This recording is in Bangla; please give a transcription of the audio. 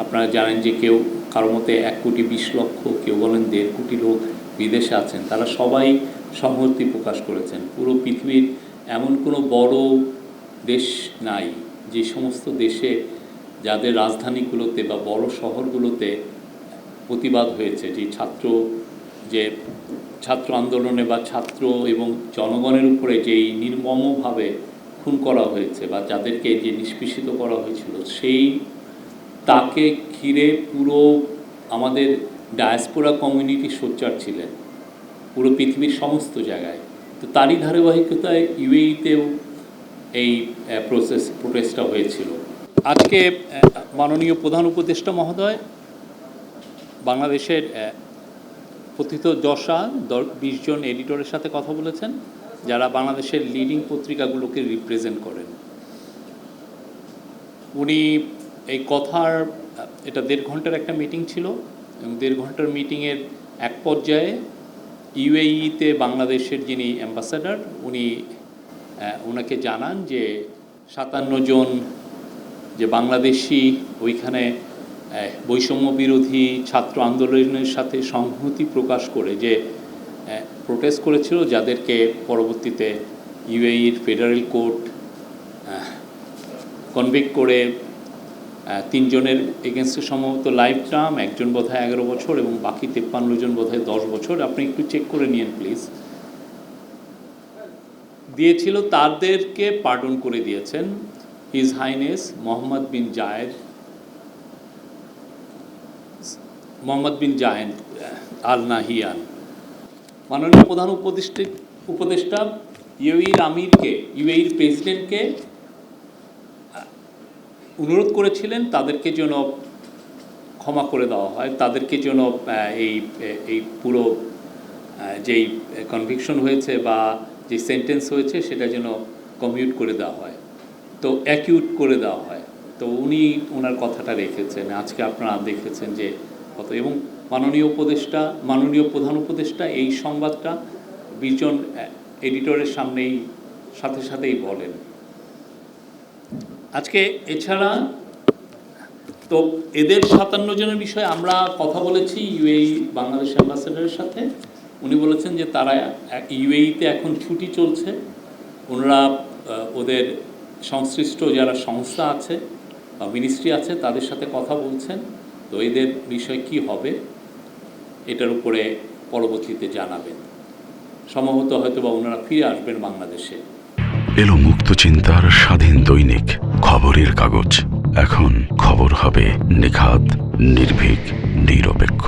আপনারা জানেন যে কারো মতে 1,20,00,000, কেউ বলেন 1.5 কোটি লোক বিদেশে আছেন। তারা সবাই সংহতি প্রকাশ করেছেন। পুরো পৃথিবীর এমন কোনো বড় দেশ নাই যে সমস্ত দেশে যাদের রাজধানীগুলোতে বা বড় শহরগুলোতে প্রতিবাদ হয়েছে, যে ছাত্র আন্দোলনে বা ছাত্র এবং জনগণের উপরে যেই নির্মমভাবে খুন করা হয়েছে বা যাদেরকে যে নিষ্পেষিত করা হয়েছিল, তাকে ঘিরে পুরো আমাদের ডায়াসপোরা কমিউনিটি সোচ্চার ছিলেন পুরো পৃথিবীর সমস্ত জায়গায়। তো তারই ধারাবাহিকতায় ইউএইতেও এই প্রোটেস্টটা হয়েছিল। আজকে মাননীয় প্রধান উপদেষ্টা মহোদয় বাংলাদেশের প্রথিতযশা 20 জন এডিটরের সাথে কথা বলেছেন, যারা বাংলাদেশের লিডিং পত্রিকাগুলোকে রিপ্রেজেন্ট করেন। উনি এই এটা 1.5 ঘন্টার একটা মিটিং ছিল এবং 1.5 ঘন্টার মিটিংয়ের এক পর্যায়ে ইউএইতে বাংলাদেশের যিনি অ্যাম্বাসাডার ওনাকে জানান যে 57 জন যে বাংলাদেশি ওইখানে বৈষম্য বিরোধী ছাত্র আন্দোলনের সাথে সংহতি প্রকাশ করে যে প্রোটেস্ট করেছিল, যাদেরকে পরবর্তীতে ইউএইর ফেডারেল কোর্ট কনভিক্ট করে 3 জনের এগেনস্টে সম্ভবত লাইফ টার্ম, একজন বোধহয় 11 বছর এবং বাকি 53 জন বোধহয় 10 বছর, আপনি একটু চেক করে নিন প্লিজ, দিয়েছিল। তাদেরকে পার্ডন করে দিয়েছেন হিজ হাইনেস মোহাম্মদ বিন জায়েদ আল নাহিয়ান। মাননীয় প্রধান উপদেষ্টা ইউএইর প্রেসিডেন্টকে অনুরোধ করেছিলেন তাদেরকে যেন ক্ষমা করে দেওয়া হয়, তাদেরকে যেন এই পুরো যেই কনভিকশন হয়েছে বা যে সেন্টেন্স হয়েছে সেটা যেন কমিউট করে দেওয়া হয়, তো অ্যাকিউট করে দেওয়া হয়। তো উনি ওনার কথাটা রেখেছেন। আজকে আপনারা দেখেছেন যে কত, এবং মাননীয় প্রধান উপদেষ্টা এই সংবাদটা 20 জন এডিটরের সাথেই বলেন। আজকে এছাড়া তো এদের 57 জনের বিষয়ে আমরা কথা বলেছি ইউএই বাংলাদেশ অ্যাম্বাসেডারের সাথে। উনি বলেছেন যে তারা ইউএইতে এখন ছুটি চলছে, ওনারা ওদের সংশ্লিষ্ট যারা সংস্থা আছে বা মিনিস্ট্রি আছে তাদের সাথে কথা বলছেন। তো এদের বিষয় কি হবে এটার উপরে পরবর্তীতে জানাবেন। সম্ভবত হয়তো বা ওনারা ফিরে আসবেন বাংলাদেশে। এলো মুক্ত চিন্তার স্বাধীন দৈনিক খবরের কাগজ। এখন খবর হবে নিখাত, নির্ভীক, নিরপেক্ষ।